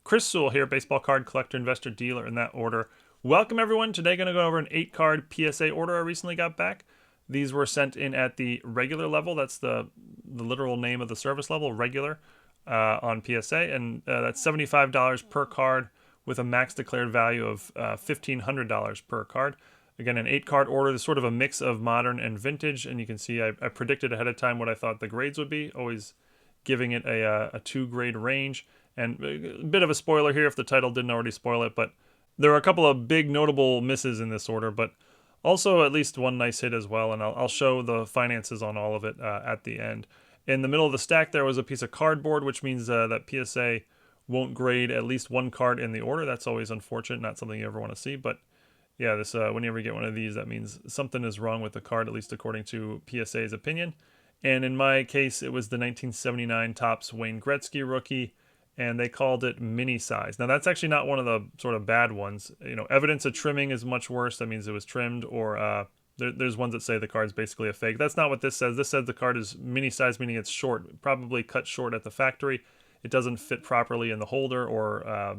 Chris Sewall here, baseball card collector, investor, dealer in that order. Welcome everyone. Today going to go over an 8-card PSA order I recently got back. These were sent in at the regular level. That's the literal name of the service level, regular, on PSA. And that's $75 per card with a max declared value of $1,500 per card. Again, an 8-card order. There's sort of a mix of modern and vintage. And you can see I predicted ahead of time what I thought the grades would be, always giving it a 2-grade range. And a bit of a spoiler here if the title didn't already spoil it, but there are a couple of big notable misses in this order, but also at least one nice hit as well, and I'll show the finances on all of it at the end. In the middle of the stack there was a piece of cardboard, which means that PSA won't grade at least one card in the order. That's always unfortunate, not something you ever want to see, but yeah, this whenever you get one of these, that means something is wrong with the card, at least according to PSA's opinion. And in my case, it was the 1979 Topps Wayne Gretzky rookie, and they called it mini size. Now that's actually not one of the sort of bad ones. You know, evidence of trimming is much worse. That means it was trimmed, or there's ones that say the card's basically a fake. That's not what this says. This says the card is mini size, meaning it's short, probably cut short at the factory. It doesn't fit properly in the holder, or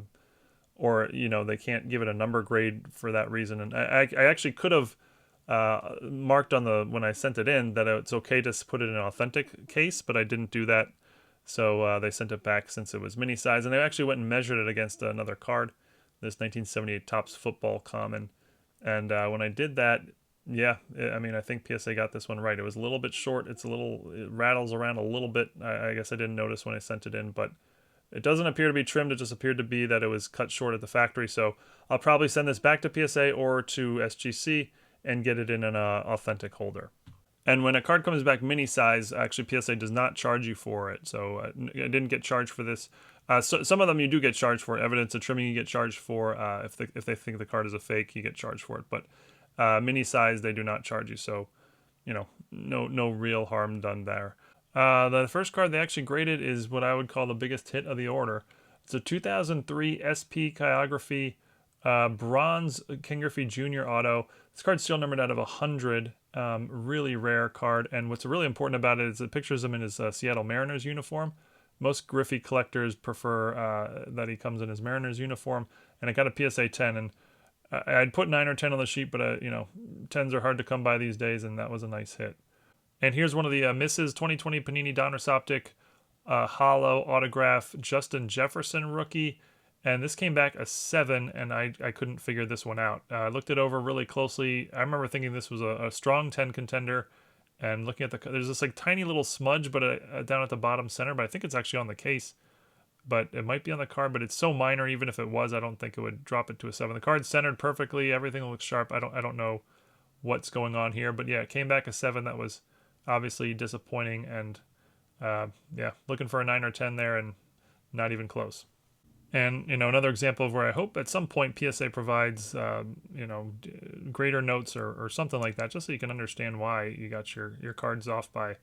you know, they can't give it a number grade for that reason. And I actually could have marked on when I sent it in that it's okay to put it in an authentic case, but I didn't do that. So they sent it back since it was mini size, and they actually went and measured it against another card, this 1978 Topps Football Common. And when I did that, yeah, I mean, I think PSA got this one right. It was a little bit short. It rattles around a little bit. I guess I didn't notice when I sent it in, but it doesn't appear to be trimmed. It just appeared to be that it was cut short at the factory. So I'll probably send this back to PSA or to SGC and get it in an authentic holder. And when a card comes back mini size, actually PSA does not charge you for it. So I didn't get charged for this. So some of them you do get charged for. Evidence of trimming you get charged for. If they think the card is a fake, you get charged for it. But mini size, they do not charge you. So, you know, no real harm done there. The first card they actually graded is what I would call the biggest hit of the order. It's a 2003 SP Chirography bronze Ken Griffey Jr. auto. This card's still numbered out of 100. Really rare card, and what's really important about it is it pictures him in his Seattle Mariners uniform. Most Griffey collectors prefer that he comes in his Mariners uniform, and I got a PSA 10, and I'd put 9 or 10 on the sheet, but you know, 10s are hard to come by these days, and that was a nice hit. And here's one of the misses: 2020 Panini donruss optic holo autograph Justin Jefferson rookie. And this came back a 7, and I couldn't figure this one out. I looked it over really closely. I remember thinking this was a strong 10 contender, and looking at there's this like tiny little smudge, but down at the bottom center. But I think it's actually on the case, but it might be on the card. But it's so minor, even if it was, I don't think it would drop it to a 7. The card's centered perfectly. Everything looks sharp. I don't know what's going on here, but yeah, it came back a 7. That was obviously disappointing, and yeah, looking for a 9 or 10 there, and not even close. And, you know, another example of where I hope at some point PSA provides, you know, greater notes or something like that, just so you can understand why you got your cards off by,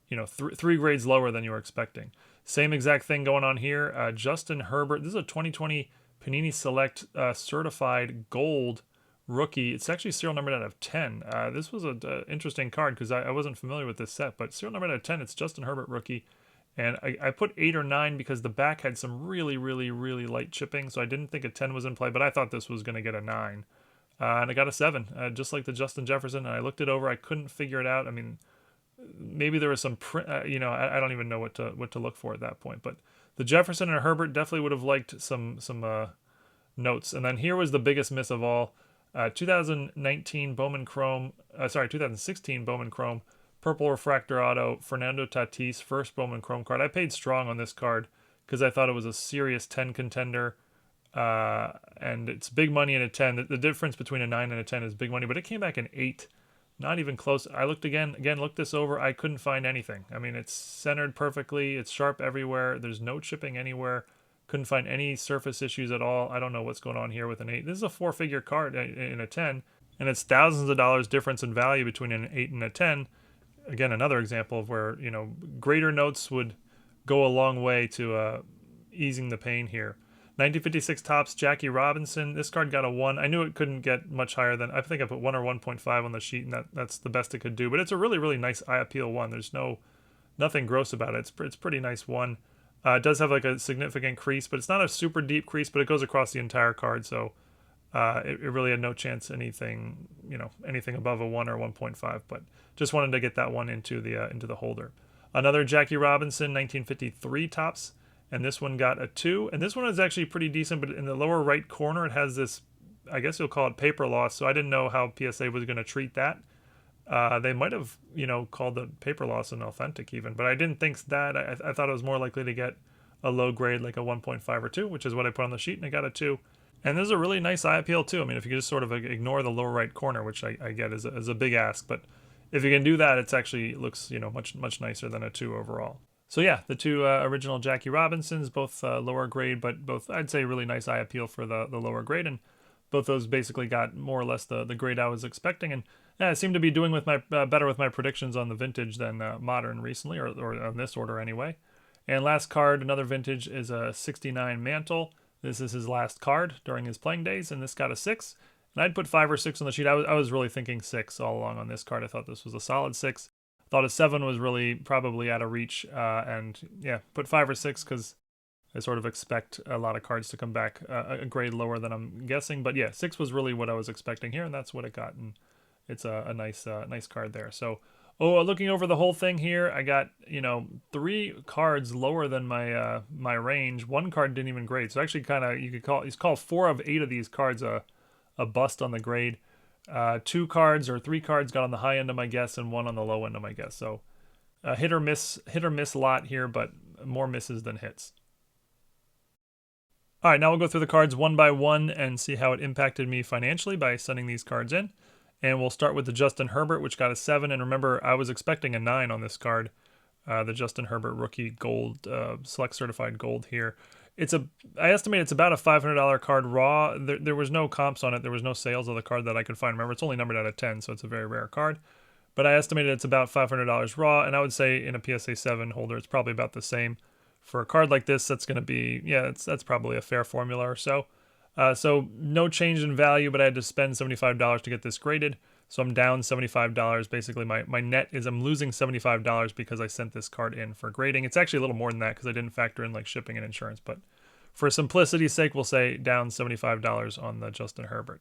you know, three grades lower than you were expecting. Same exact thing going on here. Justin Herbert. This is a 2020 Panini Select certified gold rookie. It's actually serial numbered out of 10. This was an interesting card because I wasn't familiar with this set, but serial numbered out of 10, it's Justin Herbert rookie. And I put 8 or 9 because the back had some really light chipping, so I didn't think a 10 was in play, but I thought this was going to get a 9. And I got a 7, just like the Justin Jefferson, and I looked it over. I couldn't figure it out. I mean, maybe there was some print, you know, I don't even know what to look for at that point. But the Jefferson and Herbert definitely would have liked some notes. And then here was the biggest miss of all. 2016 Bowman Chrome, purple refractor auto, Fernando Tatis, first Bowman Chrome card. I paid strong on this card because I thought it was a serious 10 contender, and it's big money in a 10. The difference between a 9 and a 10 is big money, but it came back an 8. Not even close. I looked again, looked this over. I couldn't find anything. I mean, it's centered perfectly. It's sharp everywhere. There's no chipping anywhere. Couldn't find any surface issues at all. I don't know what's going on here with an 8. This is a 4-figure card in a 10, and it's thousands of dollars difference in value between an 8 and a 10. Again, another example of where, you know, greater notes would go a long way to easing the pain here. 1956 Topps Jackie Robinson. This card got a 1. I knew it couldn't get much higher than, I think I put 1 or 1.5 on the sheet, and that's the best it could do. But it's a really nice eye appeal 1. There's nothing gross about it. It's pretty nice 1. It does have like a significant crease, but it's not a super deep crease, but it goes across the entire card, so it really had no chance anything, anything above a 1 or 1.5, but just wanted to get that one into the holder. Another Jackie Robinson 1953 tops, and this one got a 2, and this one is actually pretty decent, but in the lower right corner it has this, I guess you'll call it paper loss, so I didn't know how PSA was going to treat that. They might have, called the paper loss an authentic even, but I didn't think that. I thought it was more likely to get a low grade like a 1.5 or 2, which is what I put on the sheet, and I got a 2. And there's a really nice eye appeal too. I mean, if you could just sort of ignore the lower right corner, which I get is a big ask, but if you can do that, it's actually looks much nicer than a 2 overall. So yeah, the two original Jackie Robinsons, both lower grade, but both I'd say really nice eye appeal for the lower grade, and both those basically got more or less the grade I was expecting, and yeah, I seem to be doing with my better with my predictions on the vintage than modern recently, or on this order anyway. And last card, another vintage, is a 69 mantle. This is his last card during his playing days, and this got a 6. And I'd put 5 or 6 on the sheet. I was really thinking 6 all along on this card. I thought this was a solid 6. Thought a 7 was really probably out of reach, and yeah, put 5 or 6 because I sort of expect a lot of cards to come back a grade lower than I'm guessing. But yeah, 6 was really what I was expecting here, and that's what it got. And it's a nice card there. So, looking over the whole thing here, I got 3 cards lower than my my range. 1 card didn't even grade. So actually, kind of you could call 4 of 8 of these cards a bust on the grade. 2 cards or 3 cards got on the high end of my guess, and 1 on the low end of my guess. So hit or miss lot here, but more misses than hits. All right, now we'll go through the cards one by one and see how it impacted me financially by sending these cards in. And we'll start with the Justin Herbert, which got a 7. And remember, I was expecting a 9 on this card. The Justin Herbert rookie gold, select certified gold here. I estimate it's about a $500 card raw. There was no comps on it. There was no sales of the card that I could find. Remember, it's only numbered out of 10, so it's a very rare card. But I estimated it's about $500 raw, and I would say in a PSA 7 holder, it's probably about the same. For a card like this, that's going to be, that's probably a fair formula or so. So no change in value, but I had to spend $75 to get this graded. So I'm down $75. Basically, my net is I'm losing $75 because I sent this card in for grading. It's actually a little more than that because I didn't factor in like shipping and insurance. But for simplicity's sake, we'll say down $75 on the Justin Herbert.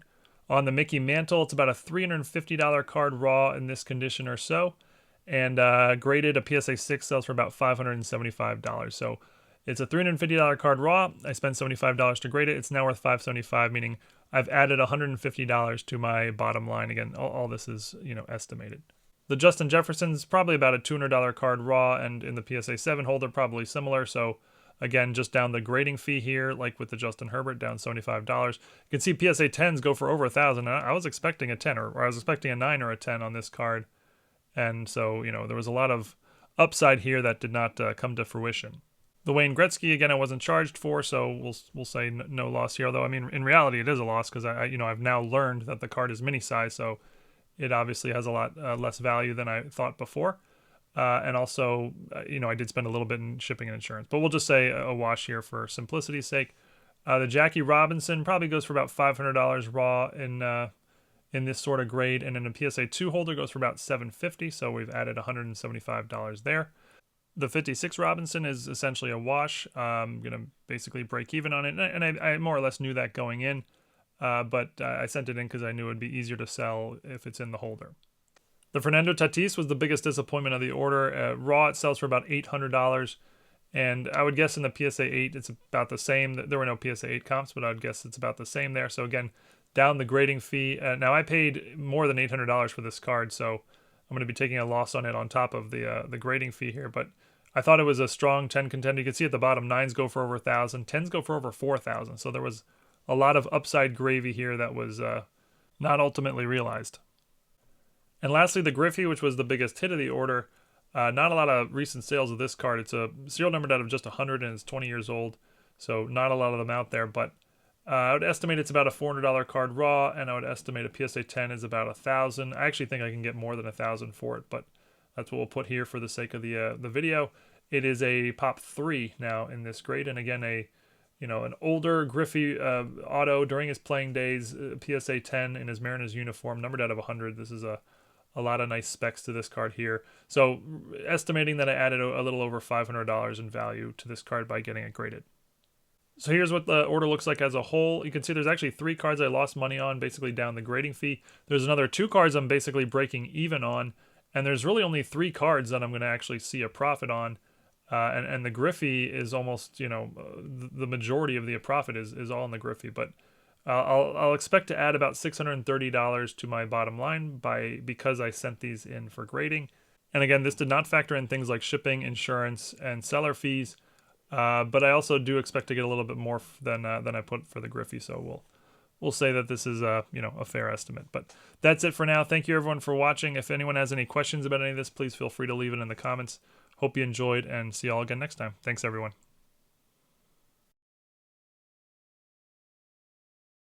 On the Mickey Mantle, it's about a $350 card raw in this condition or so. And graded, a PSA 6 sells for about $575. So it's a $350 card raw. I spent $75 to grade it. It's now worth $575, meaning I've added $150 to my bottom line. Again, all this is estimated. The Justin Jefferson's probably about a $200 card raw, and in the PSA 7 holder, probably similar. So again, just down the grading fee here, like with the Justin Herbert, down $75. You can see PSA 10s go for over $1,000. I was expecting a 10, or I was expecting a 9 or a 10 on this card. And so, there was a lot of upside here that did not come to fruition. The Wayne Gretzky, again, I wasn't charged for, so we'll say no loss here. Although, I mean, in reality, it is a loss because I've now learned that the card is mini size, so it obviously has a lot less value than I thought before. And also, I did spend a little bit in shipping and insurance. But we'll just say a wash here for simplicity's sake. The Jackie Robinson probably goes for about $500 raw in this sort of grade, and in a PSA 2 holder goes for about $750, so we've added $175 there. The 56 Robinson is essentially a wash. I'm going to basically break even on it, and I more or less knew that going in, but I sent it in because I knew it would be easier to sell if it's in the holder. The Fernando Tatis was the biggest disappointment of the order. Raw, it sells for about $800, and I would guess in the PSA 8 it's about the same. There were no PSA 8 comps, but I would guess it's about the same there. So again, down the grading fee. Now I paid more than $800 for this card, so I'm going to be taking a loss on it on top of the grading fee here. But I thought it was a strong 10 contender. You can see at the bottom, 9s go for over 1,000, 10s go for over 4,000. So there was a lot of upside gravy here that was not ultimately realized. And lastly, the Griffey, which was the biggest hit of the order. Not a lot of recent sales of this card. It's a serial numbered out of just 100, and it's 20 years old, so not a lot of them out there, but I would estimate it's about a $400 card raw, and I would estimate a PSA 10 is about $1,000. I actually think I can get more than $1,000 for it, but that's what we'll put here for the sake of the video. It is a Pop 3 now in this grade, and again an older Griffey auto during his playing days, PSA 10 in his Mariners uniform, numbered out of 100. This is a a lot of nice specs to this card here. So estimating that I added a little over $500 in value to this card by getting it graded. So here's what the order looks like as a whole. You can see there's actually 3 cards I lost money on, basically down the grading fee. There's another 2 cards I'm basically breaking even on, and there's really only 3 cards that I'm going to actually see a profit on. And the Griffey is almost, you know, the majority of the profit is all in the Griffey. But I'll expect to add about $630 to my bottom line because I sent these in for grading. And again, this did not factor in things like shipping, insurance, and seller fees. But I also do expect to get a little bit more than I put for the Griffey. So we'll say that this is a fair estimate. But that's it for now. Thank you everyone for watching. If anyone has any questions about any of this, please feel free to leave it in the comments. Hope you enjoyed, and see y'all again next time. Thanks everyone.